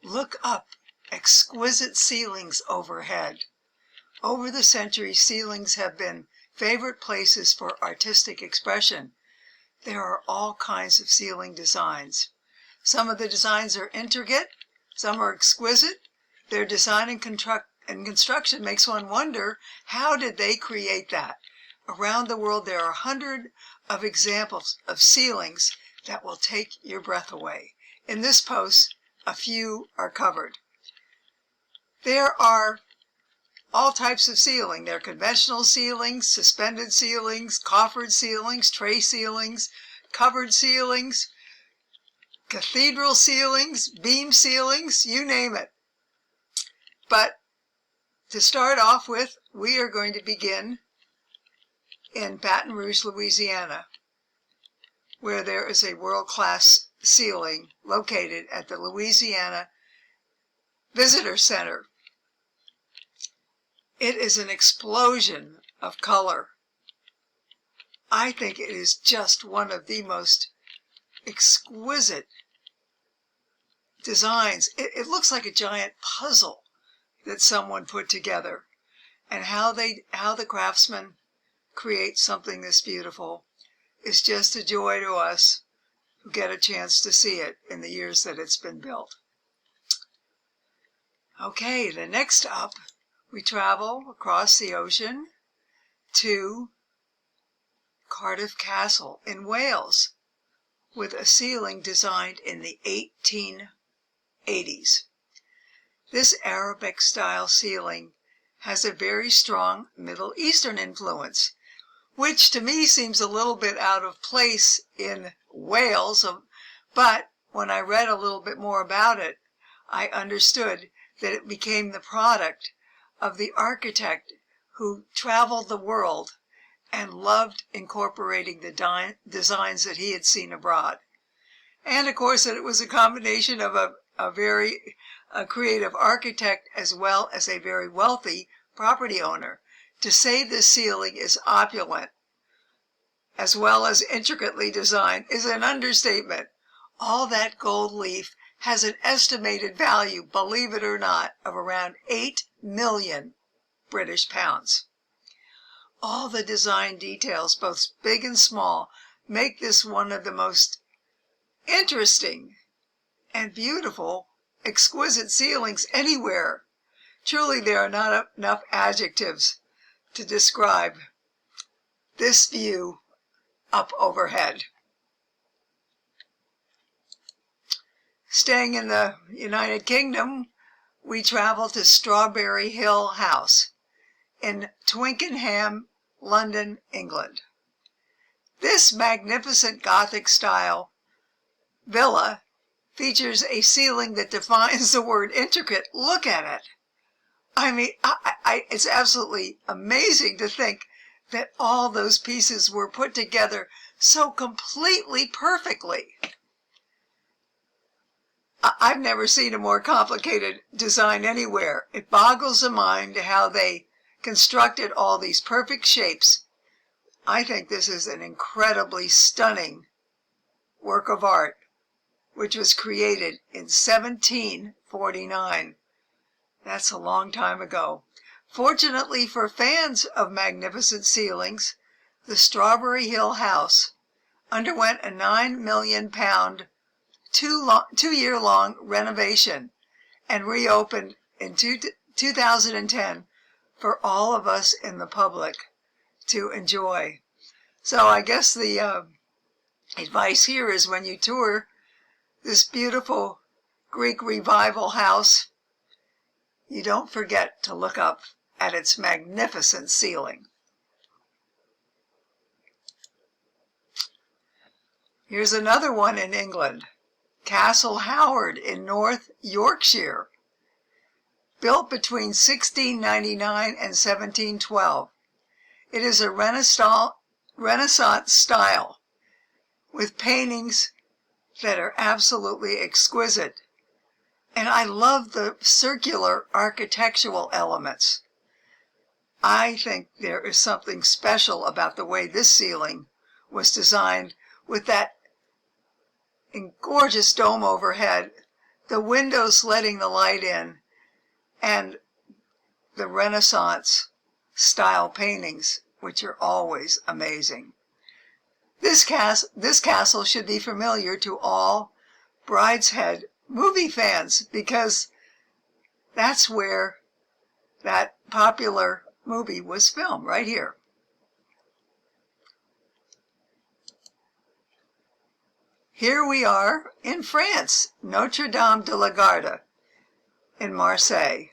Look up exquisite ceilings overhead. Over the centuries, ceilings have been favorite places for artistic expression. There are all kinds of ceiling designs. Some of the designs are intricate, some are exquisite. Their design and construction makes one wonder, how did they create that? Around the world, there are hundreds of examples of ceilings that will take your breath away. In this post, a few are covered. There are all types of ceiling. There are conventional ceilings, suspended ceilings, coffered ceilings, tray ceilings, covered ceilings, cathedral ceilings, beam ceilings, you name it. But to start off with, we are going to begin in Baton Rouge, Louisiana, where there is a world-class ceiling located at the Louisiana Visitor Center. It is an explosion of color. I think it is just one of the most exquisite designs. It looks like a giant puzzle that someone put together. And how the craftsmen create something this beautiful is just a joy to us who get a chance to see it in the years that it's been built. Okay, the next up, we travel across the ocean to Cardiff Castle in Wales with a ceiling designed in the 1880s. This Arabic-style ceiling has a very strong Middle Eastern influence, which to me seems a little bit out of place in Wales, but when I read a little bit more about it, I understood that it became the product of the architect who traveled the world and loved incorporating the designs that he had seen abroad. And of course, that it was a combination of a very creative architect as well as a very wealthy property owner. To say this ceiling is opulent as well as intricately designed is an understatement. All that gold leaf has an estimated value, believe it or not, of around 8 million British pounds. All the design details, both big and small, make this one of the most interesting and beautiful, exquisite ceilings anywhere. Truly, there are not enough adjectives to describe this view up overhead. Staying in the United Kingdom, we travel to Strawberry Hill House in Twickenham, London, England. This magnificent Gothic-style villa features a ceiling that defines the word intricate. Look at it. I mean, it's absolutely amazing to think that all those pieces were put together so completely perfectly. I've never seen a more complicated design anywhere. It boggles the mind how they constructed all these perfect shapes. I think this is an incredibly stunning work of art, which was created in 1749. That's a long time ago. Fortunately for fans of magnificent ceilings, the Strawberry Hill House underwent a £9 million, 2-year-long renovation and reopened in 2010 for all of us in the public to enjoy. So I guess the advice here is when you tour this beautiful Greek revival house, you don't forget to look up at its magnificent ceiling. Here's another one in England. Castle Howard in North Yorkshire, built between 1699 and 1712. It is a Renaissance style with paintings that are absolutely exquisite. And I love the circular architectural elements. I think there is something special about the way this ceiling was designed with that gorgeous dome overhead the windows letting the light in, and the Renaissance style paintings, which are always amazing. This castle should be familiar to all Brideshead movie fans because that's where that popular movie was filmed, right here. Here we are in France, Notre Dame de la Garde in Marseille.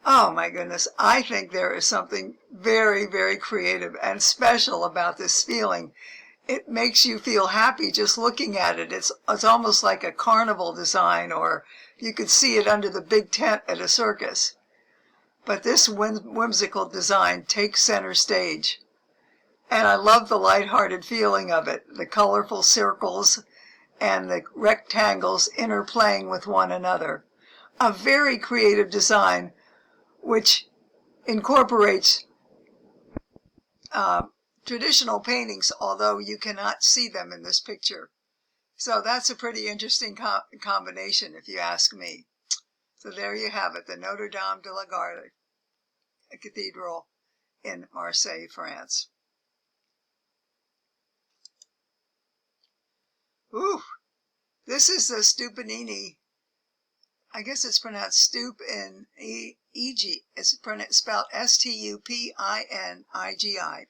Oh my goodness, I think there is something very, very creative and special about this feeling. It makes you feel happy just looking at it. It's almost like a carnival design, or you could see it under the big tent at a circus. But this whimsical design takes center stage. And I love the lighthearted feeling of it, the colorful circles and the rectangles interplaying with one another. A very creative design which incorporates traditional paintings, although you cannot see them in this picture. So that's a pretty interesting combination, if you ask me. So there you have it, the Notre Dame de la Garde Cathedral in Marseille, France. Ooh, this is the Stupinini. I guess it's pronounced Stup in E-G. It's spelled Stupinigi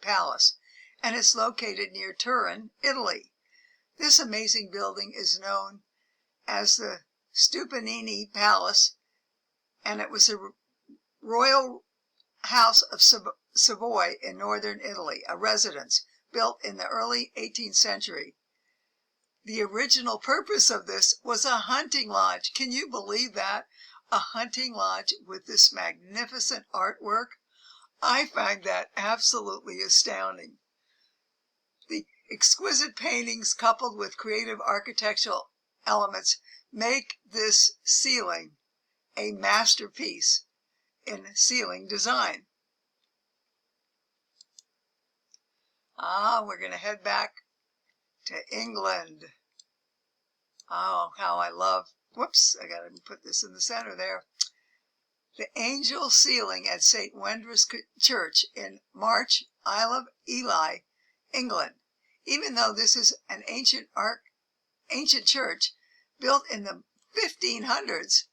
Palace, and it's located near Turin, Italy. This amazing building is known as the Stupinini Palace, and it was a royal house of Savoy in northern Italy, a residence built in the early 18th century. The original purpose of this was a hunting lodge. Can you believe that? A hunting lodge with this magnificent artwork? I find that absolutely astounding. The exquisite paintings coupled with creative architectural elements make this ceiling a masterpiece in ceiling design. We're going to head back to England. Oh, how I love, whoops, I got to put this in the center there. The angel ceiling at St. Wenders Church in March, Isle of Ely, England. Even though this is an ancient church built in the 1500s,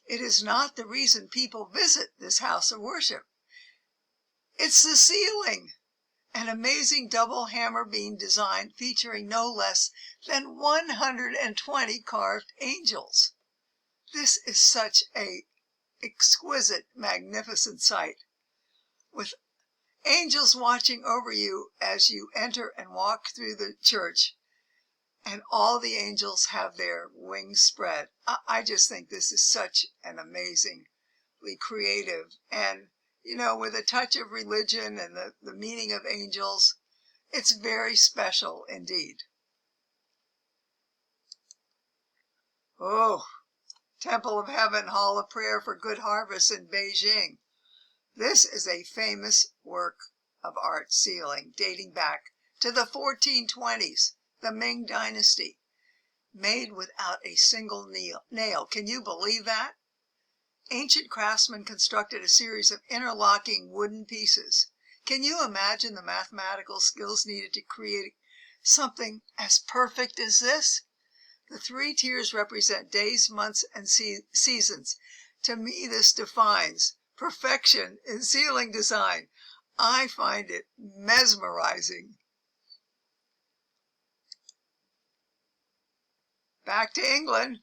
it is not the reason people visit this house of worship. It's the ceiling. An amazing double hammer beam design featuring no less than 120 carved angels. This is such a exquisite, magnificent sight, with angels watching over you as you enter and walk through the church, and all the angels have their wings spread. I just think this is such an amazingly creative and, with a touch of religion and the meaning of angels, it's very special indeed. Oh, Temple of Heaven, Hall of Prayer for Good Harvest in Beijing. This is a famous work of art ceiling dating back to the 1420s, the Ming Dynasty, made without a single nail. Can you believe that? Ancient craftsmen constructed a series of interlocking wooden pieces. Can you imagine the mathematical skills needed to create something as perfect as this? The 3 tiers represent days, months, and seasons. To me, this defines perfection in ceiling design. I find it mesmerizing. Back to England.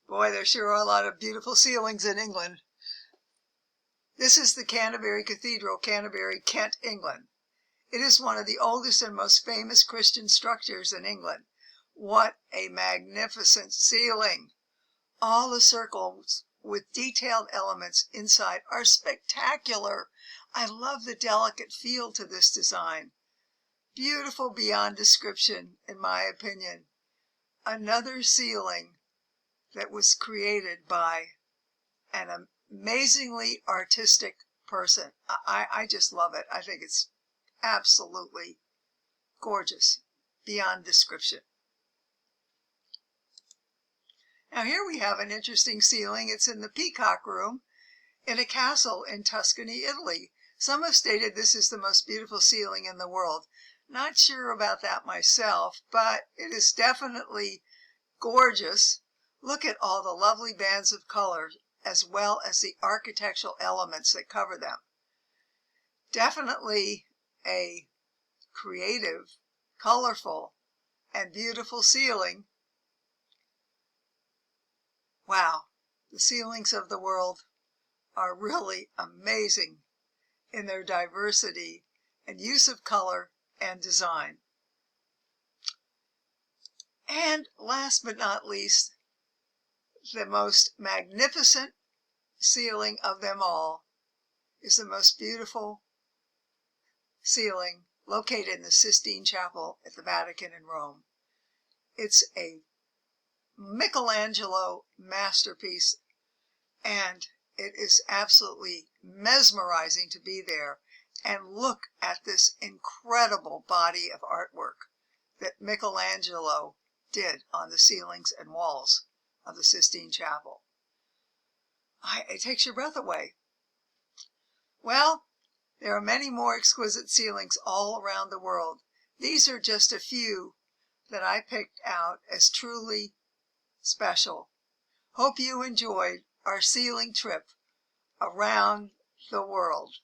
Boy, there sure are a lot of beautiful ceilings in England. This is the Canterbury Cathedral, Canterbury, Kent, England. It is one of the oldest and most famous Christian structures in England. What a magnificent ceiling! All the circles with detailed elements inside are spectacular. I love the delicate feel to this design. Beautiful beyond description, in my opinion. Another ceiling that was created by an amazingly artistic person. I just love it. I think it's absolutely gorgeous, beyond description. Now here we have an interesting ceiling. It's in the Peacock Room in a castle in Tuscany, Italy. Some have stated this is the most beautiful ceiling in the world. Not sure about that myself, but it is definitely gorgeous. Look at all the lovely bands of color as well as the architectural elements that cover them. Definitely a creative, colorful, and beautiful ceiling. Wow, the ceilings of the world are really amazing in their diversity and use of color and design. And last but not least, the most magnificent ceiling of them all is the most beautiful ceiling located in the Sistine Chapel at the Vatican in Rome. It's a Michelangelo masterpiece, and it is absolutely mesmerizing to be there and look at this incredible body of artwork that Michelangelo did on the ceilings and walls of the Sistine Chapel. It takes your breath away. Well, there are many more exquisite ceilings all around the world. These are just a few that I picked out as truly special. Hope you enjoyed our ceiling trip around the world.